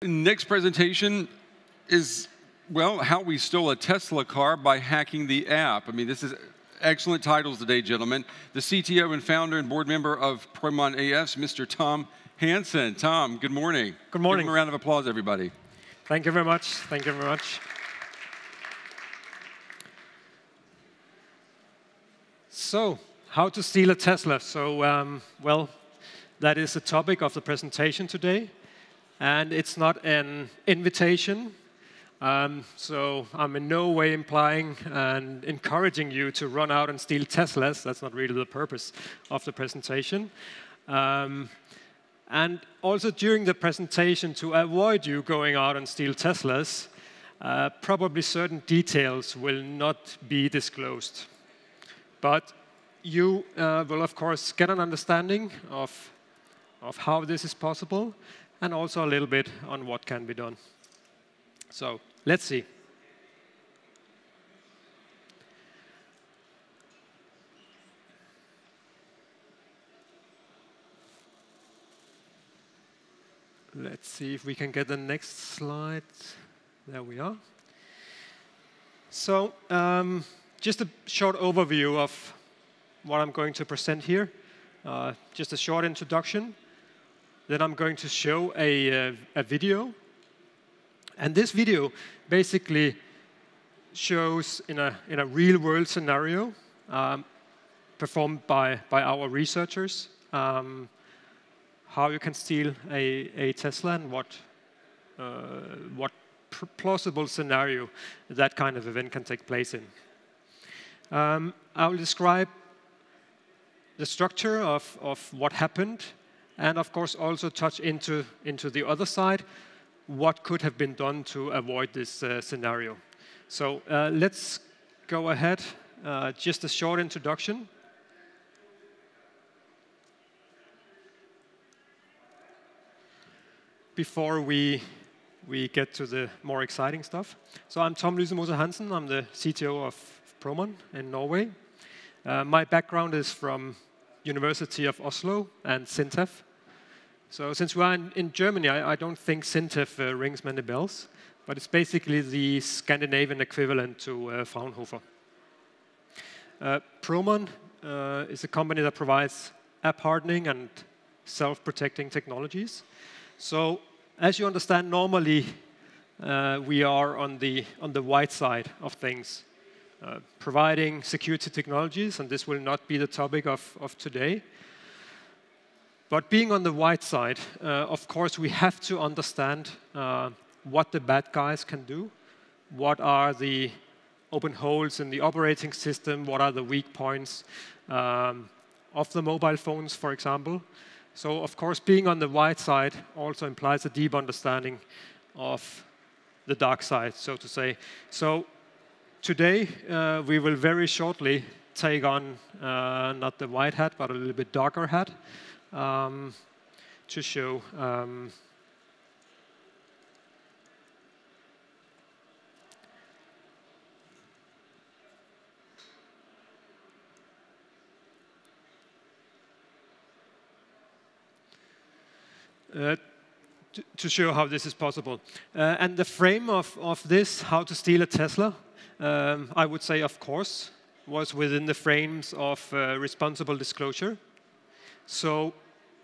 Next presentation is, well, how we stole a Tesla car by hacking the app. I mean, this is excellent titles today, gentlemen. The CTO and founder and board member of Promon AFs, Mr. Tom Hansen. Tom, good morning. Good morning. Give him a round of applause, everybody. Thank you very much. Thank you very much. So, how to steal a Tesla. So, well, that is the topic of the presentation today. And it's not an invitation. So I'm in no way implying and encouraging you to run out and steal Teslas. That's not really the purpose of the presentation. And also during the presentation, to avoid you going out and steal Teslas, probably certain details will not be disclosed. But you will, of course, get an understanding of how this is possible, and also a little bit on what can be done. So let's see. Let's see if we can get the next slide. There we are. So just a short overview of what I'm going to present here. Just a short introduction. Then I'm going to show a video. And this video basically shows in a real-world scenario performed by our researchers how you can steal a Tesla and what plausible scenario that kind of event can take place in. I will describe the structure of what happened, and of course also touch into the other side, what could have been done to avoid this scenario. So let's go ahead, just a short introduction. Before we get to the more exciting stuff. So I'm Tom Lysemore Hansen, I'm the CTO of Promon in Norway. My background is from University of Oslo and SINTEF. So since we're in Germany, I don't think SINTEF rings many bells, but it's basically the Scandinavian equivalent to Fraunhofer. Promon is a company that provides app hardening and self-protecting technologies. So as you understand, normally we are on the white side of things, providing security technologies, and this will not be the topic of today. But being on the white side, of course, we have to understand what the bad guys can do, what are the open holes in the operating system, what are the weak points of the mobile phones, for example. So, of course, being on the white side also implies a deep understanding of the dark side, so to say. So today, we will very shortly take on not the white hat, but a little bit darker hat, to show how this is possible. And the frame of this, how to steal a Tesla, I would say, of course, was within the frames of responsible disclosure. So,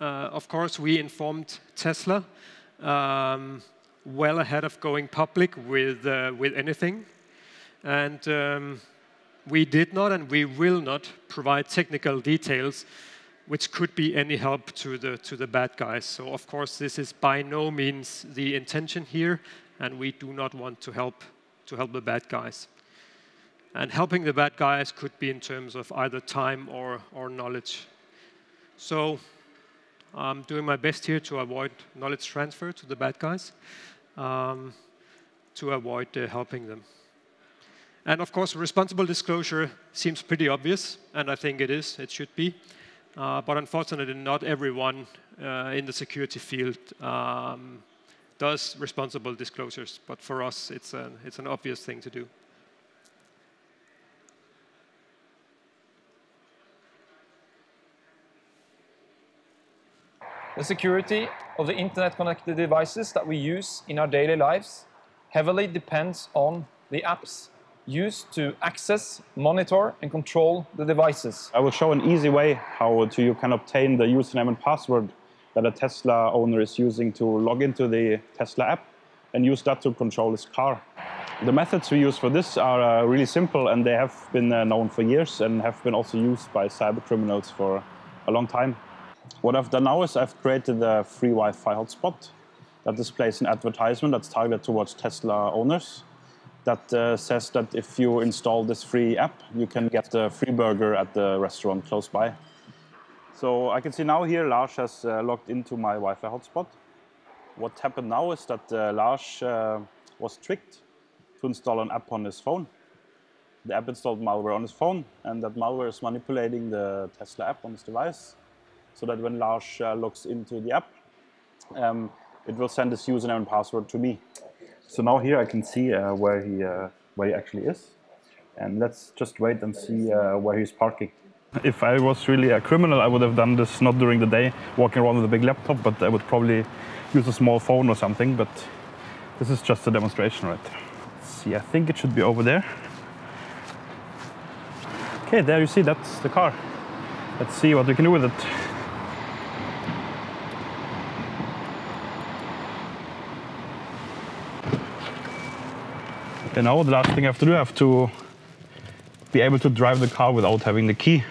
of course, we informed Tesla well ahead of going public with anything. And we did not and we will not provide technical details which could be any help to the bad guys. So, of course, this is by no means the intention here, and we do not want to help the bad guys. And helping the bad guys could be in terms of either time or knowledge. So I'm doing my best here to avoid knowledge transfer to the bad guys, to avoid helping them. And of course, responsible disclosure seems pretty obvious, and I think it is, it should be. But unfortunately, not everyone in the security field does responsible disclosures. But for us, it's an obvious thing to do. The security of the internet-connected devices that we use in our daily lives heavily depends on the apps used to access, monitor, and control the devices. I will show an easy way how you can obtain the username and password that a Tesla owner is using to log into the Tesla app and use that to control his car. The methods we use for this are really simple, and they have been known for years and have been also used by cyber criminals for a long time. What I've done now is I've created a free Wi-Fi hotspot that displays an advertisement that's targeted towards Tesla owners that says that if you install this free app, you can get a free burger at the restaurant close by. So I can see now here Lars has logged into my Wi-Fi hotspot. What happened now is that Lars was tricked to install an app on his phone. The app installed malware on his phone, and that malware is manipulating the Tesla app on his device, so that when Lars logs into the app, it will send his username and password to me. So now here I can see where he actually is, and let's just wait and see where he's parking. If I was really a criminal, I would have done this not during the day, walking around with a big laptop, but I would probably use a small phone or something. But this is just a demonstration, right? Let's see, I think it should be over there. Okay, there you see, that's the car. Let's see what we can do with it. Okay, now the last thing I have to do, I have to be able to drive the car without having the key.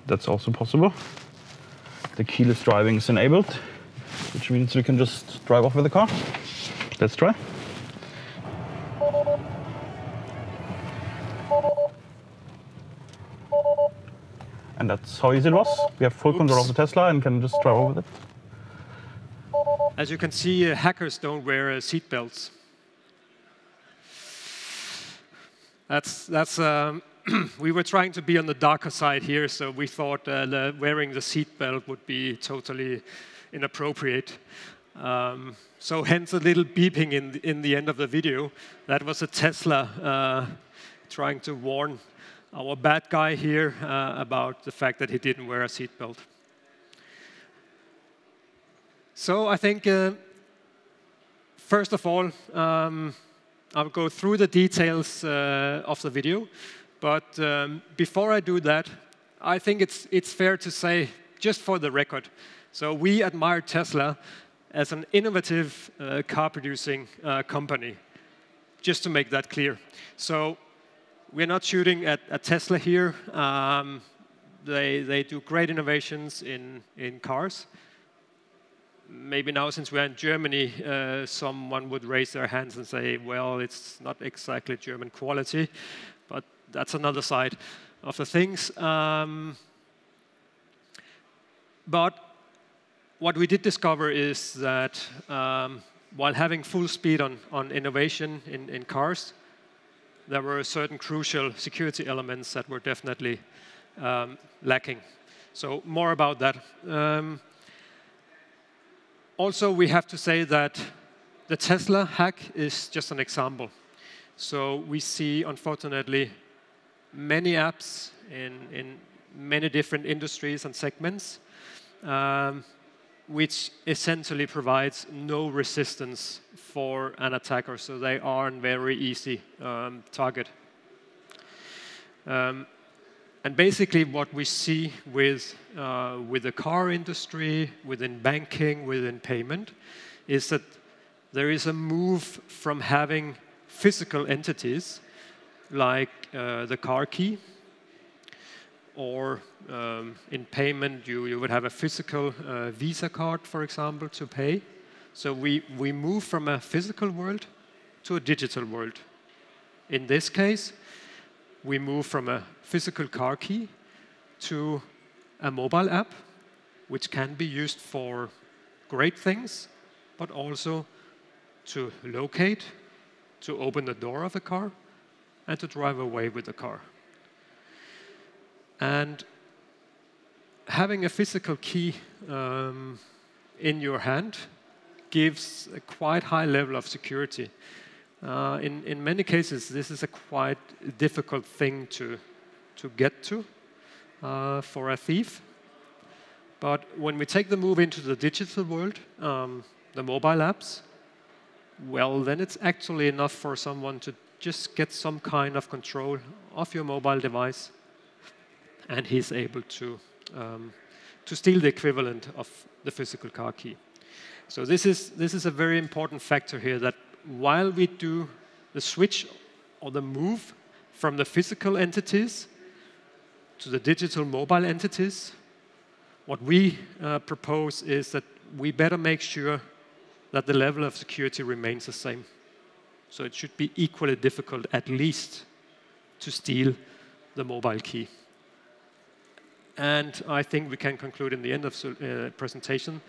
That's also possible. The keyless driving is enabled, which means we can just drive off with the car. Let's try. And that's how easy it was. We have full control of the Tesla and can just drive over with it. As you can see, hackers don't wear seat belts. We were trying to be on the darker side here, so we thought wearing the seatbelt would be totally inappropriate. So hence a little beeping in the end of the video. That was a Tesla trying to warn our bad guy here about the fact that he didn't wear a seatbelt. So I think, first of all, I'll go through the details of the video. But before I do that, I think it's fair to say, just for the record, so we admire Tesla as an innovative car-producing company, just to make that clear. So we're not shooting at Tesla here. They do great innovations in cars. Maybe now, since we're in Germany, someone would raise their hands and say, well, it's not exactly German quality. But that's another side of the things. But what we did discover is that while having full speed on innovation in cars, there were certain crucial security elements that were definitely lacking. So more about that. Also, we have to say that the Tesla hack is just an example. So we see, unfortunately, many apps in many different industries and segments, which essentially provides no resistance for an attacker. So they are a very easy target. And basically what we see with the car industry, within banking, within payment, is that there is a move from having physical entities like the car key, or in payment you would have a physical Visa card, for example, to pay. So we move from a physical world to a digital world. In this case, we move from a physical car key to a mobile app, which can be used for great things, but also to locate, to open the door of the car, and to drive away with the car. And having a physical key in your hand gives a quite high level of security. In many cases, this is a quite difficult thing to get to for a thief. But when we take the move into the digital world, the mobile apps, well, then it's actually enough for someone to just get some kind of control of your mobile device, and he's able to steal the equivalent of the physical car key. So this is a very important factor here, that while we do the switch or the move from the physical entities to the digital mobile entities, what we propose is that we better make sure that the level of security remains the same. So it should be equally difficult, at least, to steal the mobile key. And I think we can conclude in the end of the presentation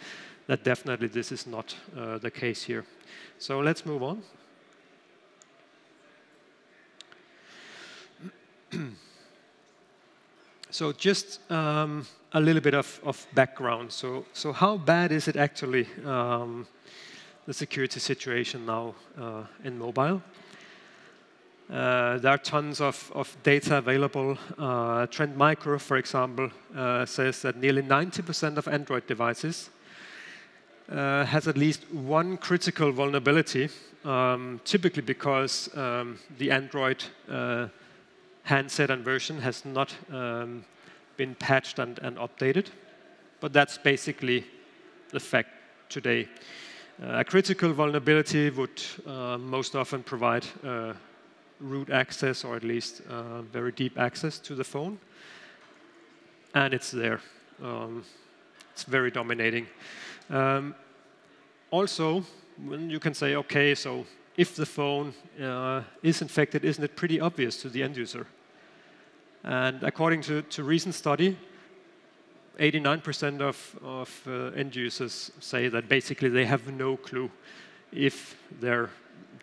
that definitely this is not the case here. So let's move on. So just a little bit of background. So how bad is it actually, the security situation now in mobile? There are tons of data available. Trend Micro, for example, says that nearly 90% of Android devices has at least one critical vulnerability, typically because the Android handset and version has not been patched and updated. But that's basically the fact today. A critical vulnerability would most often provide root access, or at least very deep access to the phone. And it's there. It's very dominating. Also, when you can say, okay, so if the phone is infected, isn't it pretty obvious to the end user? And according to recent study, 89% of end users say that basically they have no clue if their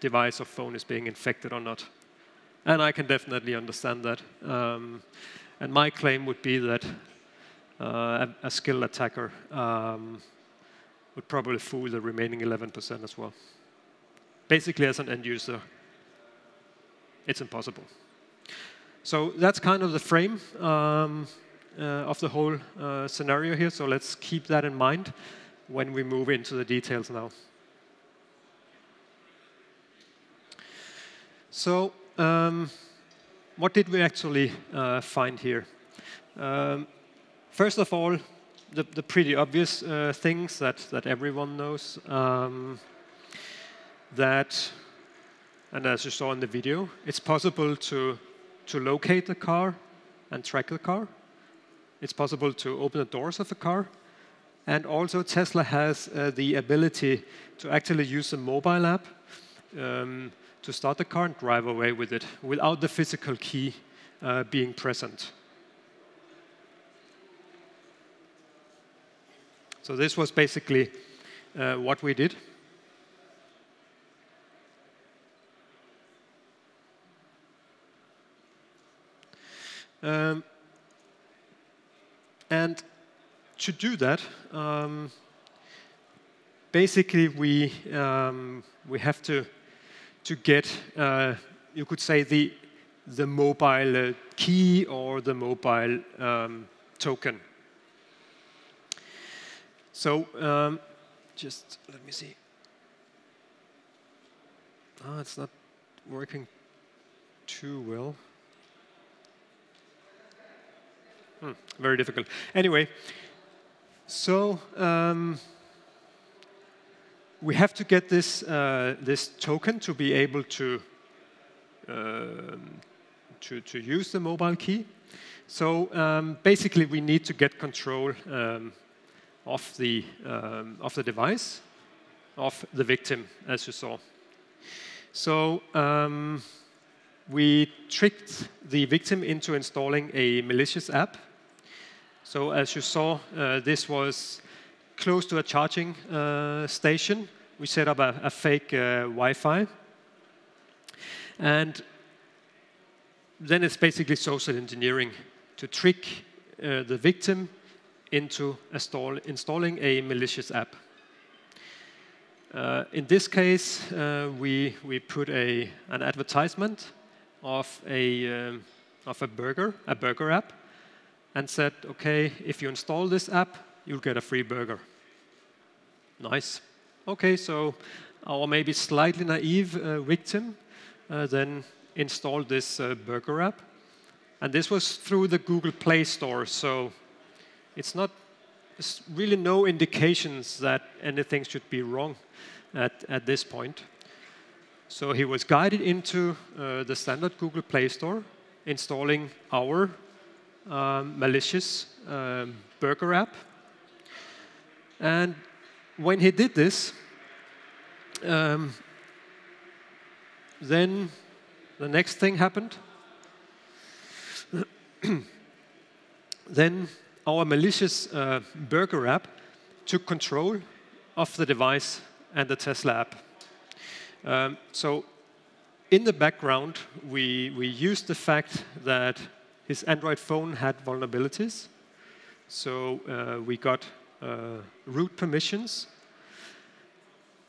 device or phone is being infected or not. And I can definitely understand that. And my claim would be that a skilled attacker would probably fool the remaining 11% as well. Basically, as an end user, it's impossible. So that's kind of the frame of the whole scenario here. So let's keep that in mind when we move into the details now. So what did we actually find here? First of all, the pretty obvious things that everyone knows. That, and as you saw in the video, it's possible to locate the car and track the car. It's possible to open the doors of the car. And also Tesla has the ability to actually use a mobile app to start the car and drive away with it without the physical key being present. So this was basically what we did. And to do that, basically we have to get, you could say, the mobile key or the mobile token. So just let me see. Oh, it's not working too well. Very difficult. Anyway, so we have to get this this token to be able to use the mobile key. So basically, we need to get control of the device of the victim, as you saw. So we tricked the victim into installing a malicious app. So as you saw, this was close to a charging station. We set up a fake Wi-Fi. And then it's basically social engineering to trick the victim into installing a malicious app. In this case, we put an advertisement of a burger app, and said, okay, if you install this app, you'll get a free burger. Nice. Okay, so our maybe slightly naive victim then installed this burger app. And this was through the Google Play Store, so it's really no indications that anything should be wrong at this point. So he was guided into the standard Google Play Store, installing our malicious burger app. And when he did this, then the next thing happened. Then our malicious burger app took control of the device and the Tesla app. So in the background, we used the fact that his Android phone had vulnerabilities. So we got root permissions.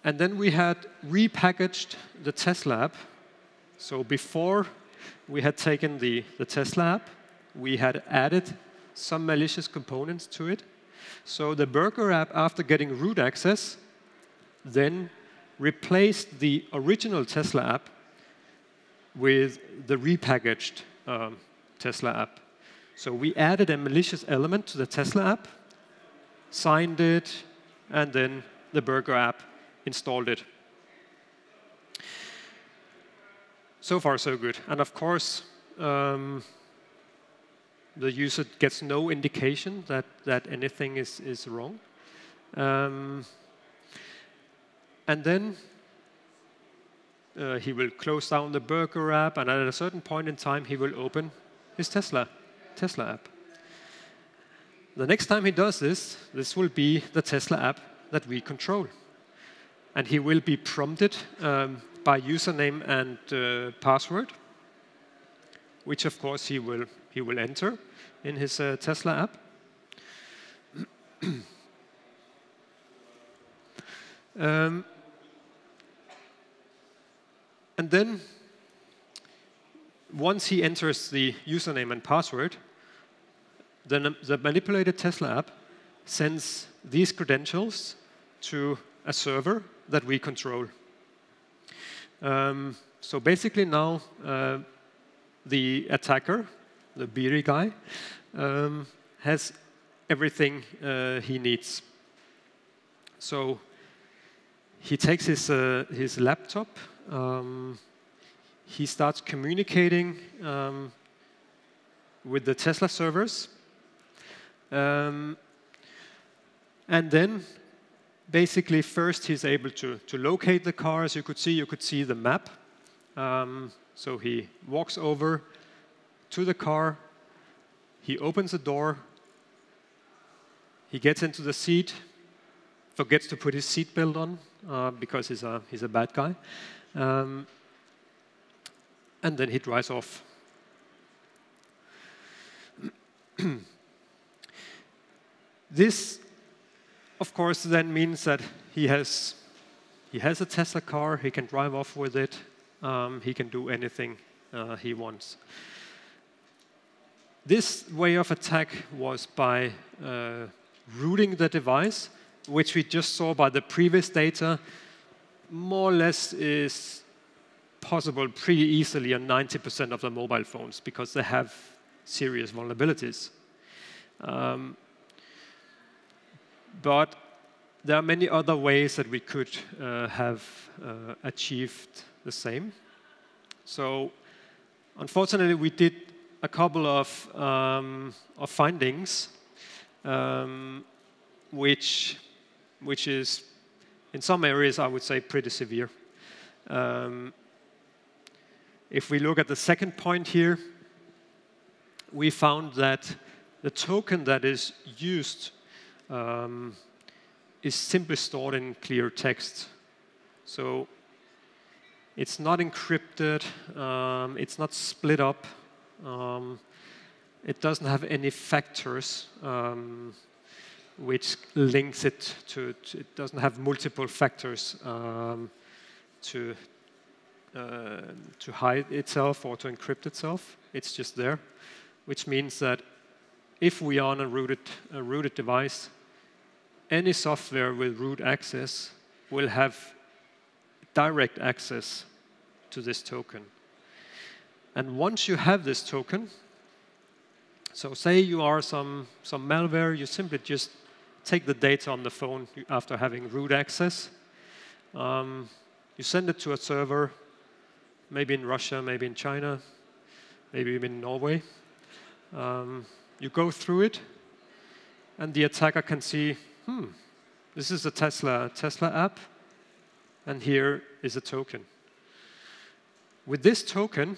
And then we had repackaged the Tesla app. So before we had taken the Tesla app, we had added some malicious components to it. So the burger app, after getting root access, then replaced the original Tesla app with the repackaged Tesla app. So we added a malicious element to the Tesla app, signed it, and then the burger app installed it. So far, so good. And of course, the user gets no indication that anything is wrong. And then he will close down the burger app, and at a certain point in time, he will open his Tesla app. The next time he does this will be the Tesla app that we control. And he will be prompted by username and password, which of course he will enter in his Tesla app. And then, once he enters the username and password, then the manipulated Tesla app sends these credentials to a server that we control. So basically now, the attacker, the beery guy, has everything he needs. So he takes his laptop, he starts communicating with the Tesla servers, and then basically first he's able to locate the car. As you could see the map. So he walks over to the car, he opens the door, he gets into the seat, forgets to put his seatbelt on because he's a bad guy, and then he drives off. This, of course, then means that he has a Tesla car, he can drive off with it, he can do anything he wants. This way of attack was by rooting the device, which we just saw by the previous data, more or less is possible pretty easily on 90% of the mobile phones because they have serious vulnerabilities. But there are many other ways that we could have achieved the same. So unfortunately, we did a couple of findings, which is, in some areas, I would say, pretty severe. If we look at the second point here, we found that the token that is used is simply stored in clear text. So it's not encrypted, it's not split up, it doesn't have any factors which links it to it doesn't have multiple factors to hide itself or to encrypt itself. It's just there, which means that if we are on a rooted device, any software with root access will have direct access to this token. And once you have this token, so say you are some malware, you simply just take the data on the phone after having root access. You send it to a server, maybe in Russia, maybe in China, maybe even in Norway. You go through it, and the attacker can see, this is a Tesla app, and here is a token. With this token,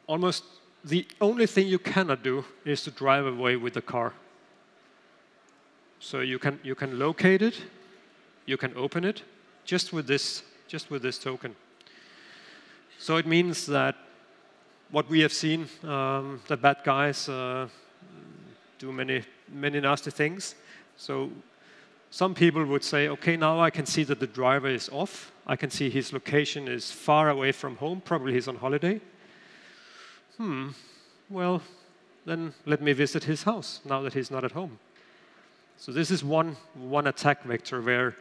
almost the only thing you cannot do is to drive away with the car. So you can locate it, you can open it, just with this token. So it means that what we have seen, the bad guys do many nasty things. So some people would say, okay, now I can see that the driver is off. I can see his location is far away from home. Probably he's on holiday. Well, then let me visit his house now that he's not at home. So this is one attack vector where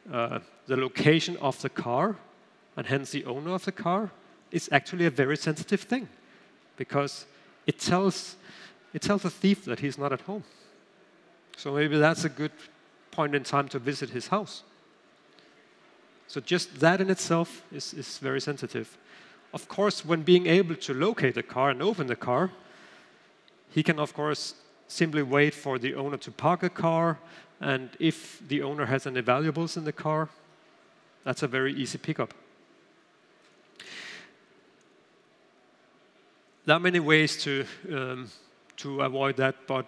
the location of the car, and hence the owner of the car, is actually a very sensitive thing, because it tells the thief that he's not at home. So maybe that's a good point in time to visit his house. So just that in itself is very sensitive. Of course, when being able to locate the car and open the car, he can, of course, simply wait for the owner to park a car, and if the owner has any valuables in the car, that's a very easy pickup. There are many ways to avoid that, but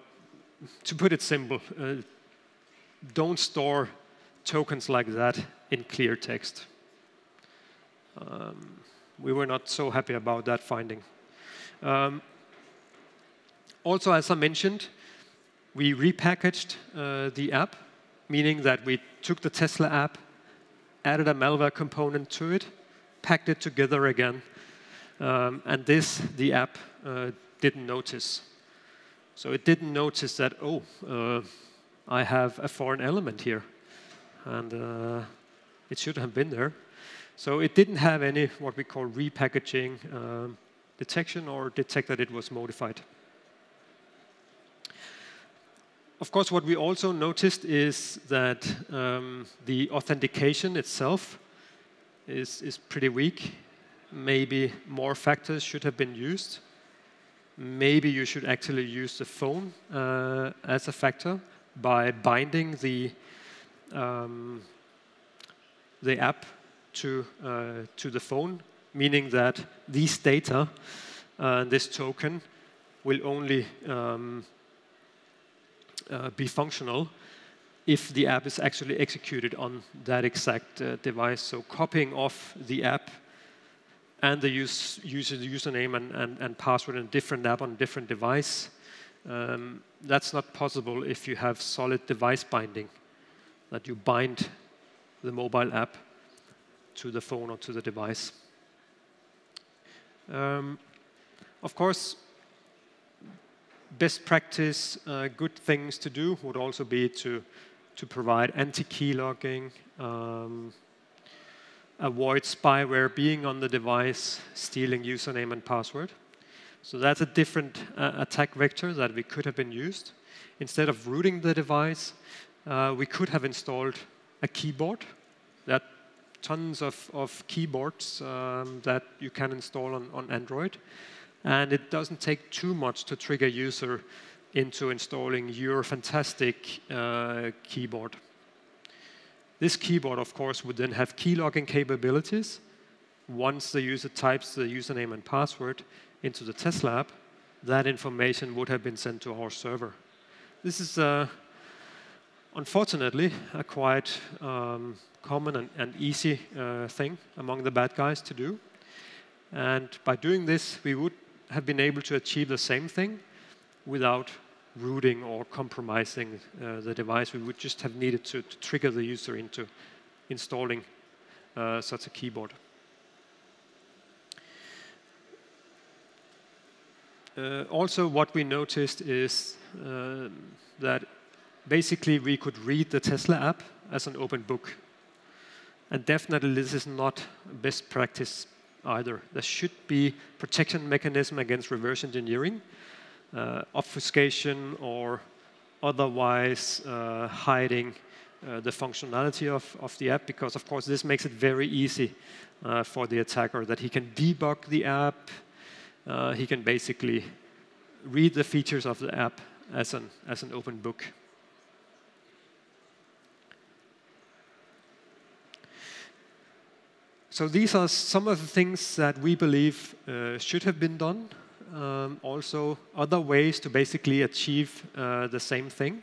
to put it simple, don't store tokens like that in clear text. We were not so happy about that finding. Also, as I mentioned, we repackaged the app, meaning that we took the Tesla app, added a malware component to it, packed it together again, and this the app didn't notice. So it didn't notice that, I have a foreign element here, and it should have been there. So it didn't have any what we call repackaging detection or detect that it was modified. Of course, what we also noticed is that the authentication itself is pretty weak. Maybe more factors should have been used. Maybe you should actually use the phone as a factor by binding the app to the phone, meaning that these data, this token, will only be functional if the app is actually executed on that exact device. So copying off the app and the username and password in a different app on a different device, that's not possible if you have solid device binding, that you bind the mobile app to the phone or to the device. Of course, best practice, good things to do would also be to provide anti-key logging, avoid spyware being on the device, stealing username and password. So that's a different attack vector that we could have been used. Instead of rooting the device, we could have installed a keyboard. There are tons of keyboards that you can install on Android. And it doesn't take too much to trick a user into installing your fantastic keyboard. This keyboard, of course, would then have key logging capabilities. Once the user types the username and password into the Tesla app, that information would have been sent to our server. This is, unfortunately, a quite common and easy thing among the bad guys to do. And by doing this, we would have been able to achieve the same thing without rooting or compromising the device. We would just have needed to trigger the user into installing such a keyboard. Also, what we noticed is that basically we could read the Tesla app as an open book. And definitely this is not best practice either. There should be protection mechanism against reverse engineering, obfuscation, or otherwise hiding the functionality of the app, because of course this makes it very easy for the attacker that he can debug the app, he can basically read the features of the app as an open book. So these are some of the things that we believe should have been done. Also, other ways to basically achieve the same thing.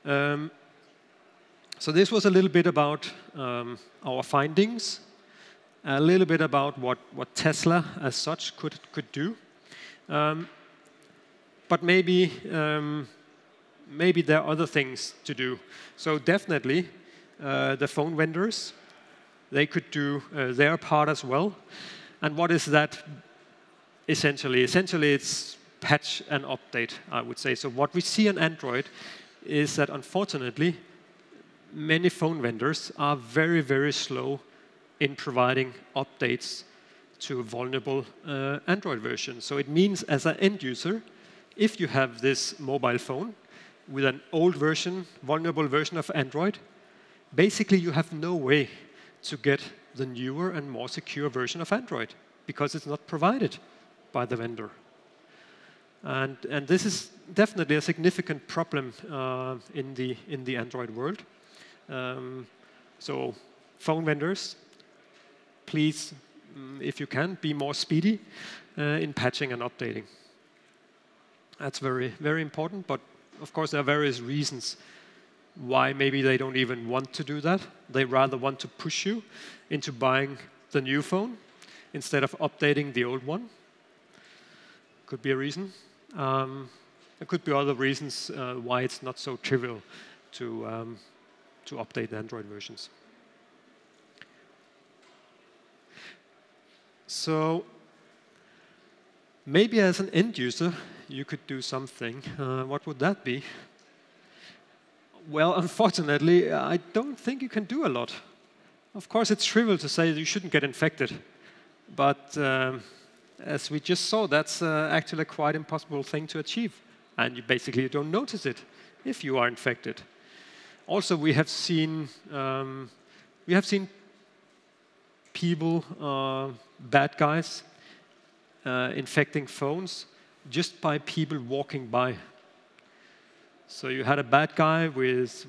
So this was a little bit about our findings, a little bit about what Tesla as such could do. But maybe there are other things to do. So definitely, the phone vendors, they could do their part as well. And what is that essentially? Essentially, it's patch and update, I would say. So what we see on Android is that, unfortunately, many phone vendors are very, very slow in providing updates to vulnerable Android versions. So it means, as an end user, if you have this mobile phone with an old version, vulnerable version of Android, basically you have no way to get the newer and more secure version of Android because it's not provided by the vendor. And this is definitely a significant problem in the Android world. So phone vendors, please, if you can, be more speedy in patching and updating. That's very, very important, but of course, there are various reasons why maybe they don't even want to do that. They rather want to push you into buying the new phone instead of updating the old one. Could be a reason. There could be other reasons why it's not so trivial to update the Android versions. So maybe as an end user, you could do something. What would that be? Well, unfortunately, I don't think you can do a lot. Of course, it's trivial to say that you shouldn't get infected. But as we just saw, that's actually a quite impossible thing to achieve. And you basically don't notice it if you are infected. Also, we have seen people, bad guys, infecting phones just by people walking by. So you had a bad guy with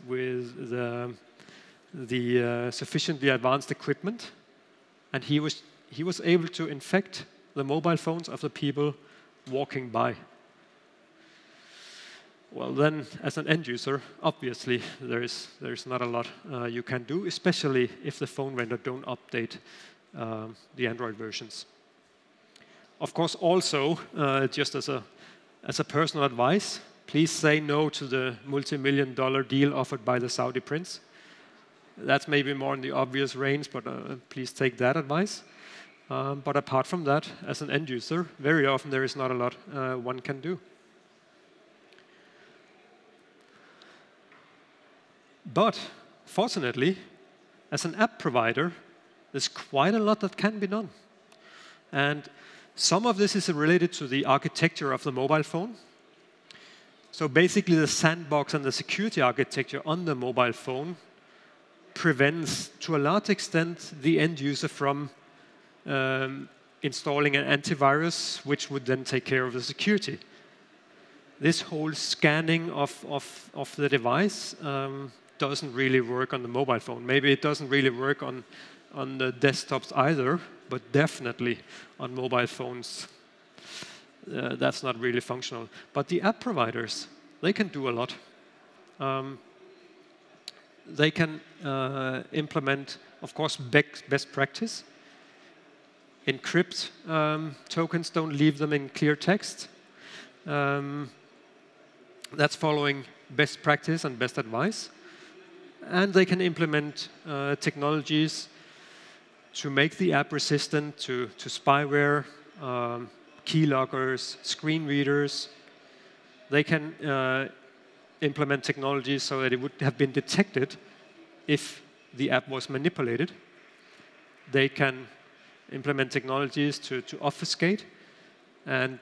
the sufficiently advanced equipment, and he was able to infect the mobile phones of the people walking by. Well, then, as an end user, obviously there's not a lot you can do, especially if the phone vendor don't update the Android versions. Of course, also, just as a personal advice, please say no to the multi-million-dollar deal offered by the Saudi prince. That's maybe more in the obvious range, but please take that advice. But apart from that, as an end user, very often there is not a lot one can do. But fortunately, as an app provider, there's quite a lot that can be done. And some of this is related to the architecture of the mobile phone. So basically, the sandbox and the security architecture on the mobile phone prevents, to a large extent, the end user from installing an antivirus, which would then take care of the security. This whole scanning of the device doesn't really work on the mobile phone. Maybe it doesn't really work on the desktops either, but definitely on mobile phones. That's not really functional. But the app providers, they can do a lot. They can implement, of course, best practice. Encrypt tokens, don't leave them in clear text. That's following best practice and best advice. And they can implement technologies to make the app resistant to spyware, keyloggers, screen readers. They can implement technologies so that it would have been detected if the app was manipulated. They can implement technologies to obfuscate and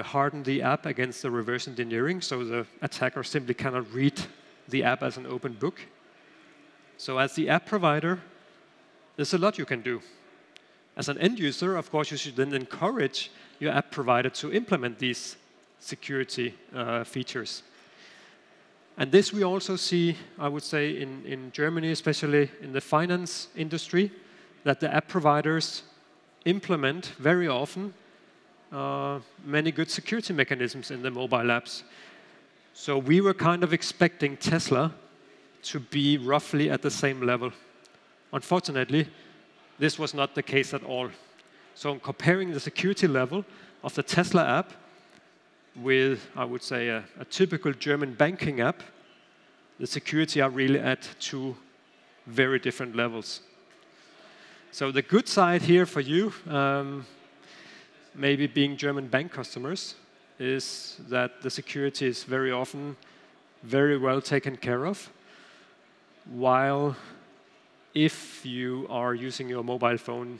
harden the app against the reverse engineering, so the attacker simply cannot read the app as an open book. So as the app provider, there's a lot you can do. As an end user, of course, you should then encourage your app provider to implement these security features. And this we also see, I would say, in Germany, especially in the finance industry, that the app providers implement very often many good security mechanisms in the mobile apps. So we were kind of expecting Tesla to be roughly at the same level. Unfortunately, this was not the case at all. So in comparing the security level of the Tesla app with, I would say, a typical German banking app, the security are really at two very different levels. So the good side here for you, maybe being German bank customers, is that the security is very often very well taken care of, while if you are using your mobile phone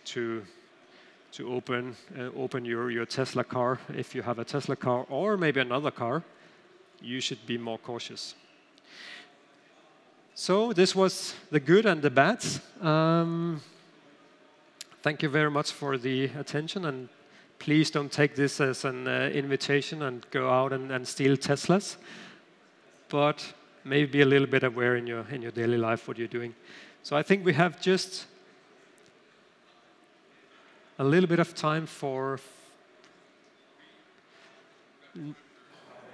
to open your Tesla car, if you have a Tesla car or maybe another car, you should be more cautious. So this was the good and the bad. Thank you very much for the attention, and please don't take this as an invitation and go out and steal Teslas, but maybe be a little bit aware in your daily life what you're doing. So I think we have just a little bit of time for...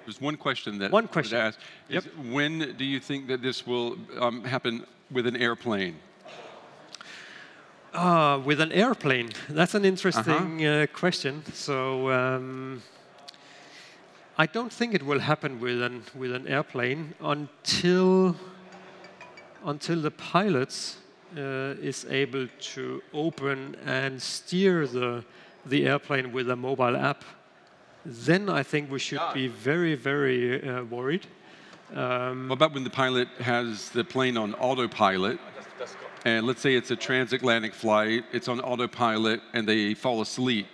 There's one question that one question. I would ask. Yep. When do you think that this will happen with an airplane? With an airplane? That's an interesting question. So I don't think it will happen with an airplane until the pilots is able to open and steer the airplane with a mobile app. Then I think we should be very, very worried. What about when the pilot has the plane on autopilot, and let's say it's a transatlantic flight, it's on autopilot, and they fall asleep?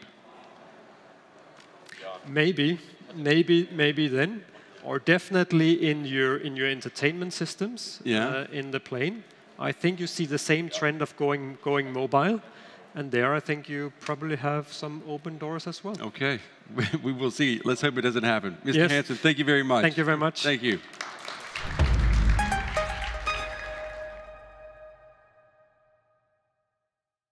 Maybe then, or definitely in your entertainment systems in the plane. I think you see the same trend of going mobile. And there, I think you probably have some open doors as well. Okay, we will see. Let's hope it doesn't happen. Mr. Hansen, thank you very much. Thank you very much. Thank you.